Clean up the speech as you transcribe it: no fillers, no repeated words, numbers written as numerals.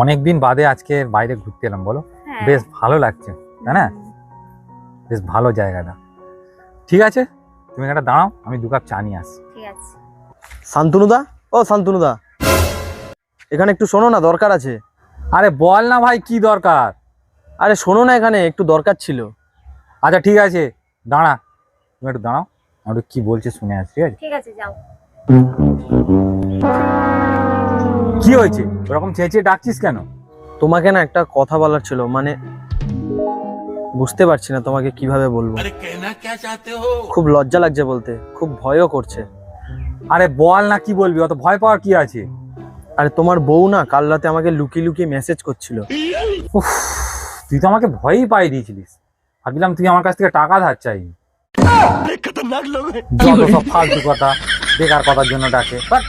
অনেকদিন বাদে আজকে বাইরে ঘুরতে এলাম, বলো হ্যাঁ। বেশ ভালো লাগছে, তাই না? বেশ ভালো জায়গাটা। ঠিক আছে, তুমি একটা দাঁড়াও, আমি 2 কাপ চা নিয়ে আসি। ঠিক আছে। শান্তনুদা, ও শান্তনুদা, এখানে একটু শোনো না, দরকার আছে। আরে বল না ভাই, কি দরকার? আরে শোনো না, এখানে একটু দরকার ছিল। আচ্ছা ঠিক আছে, দাঁড়া, তুমি একটু দাঁড়াও, আমি একটু কি বলছে শুনে আসি। ঠিক আছে? ঠিক আছে, যাও। কি হয়েছে, ওরকম চেঁচিয়ে ডাকছিস কেন? তোমাকে না একটা কথা বলার ছিল, মানে বুঝতে পারছি না তোমাকে কিভাবে বলবো। খুব লজ্জা লাগছে বলতে, খুব ভয়ও করছে। আরে বল না, কি বলবি, অত ভয় পাওয়ার কি আছে? আরে তোমার বউ না কাল রাতে আমাকে লুকিয়ে লুকিয়ে মেসেজ করছিল। উফ, তুই তো আমাকে ভয়ই পাই দিয়েছিলিস, ভাবলাম তুই আমার কাছ থেকে টাকা ধার চাইবি। যত সব ফালতু কথা, বেকার কথার জন্য ডাকে। বাট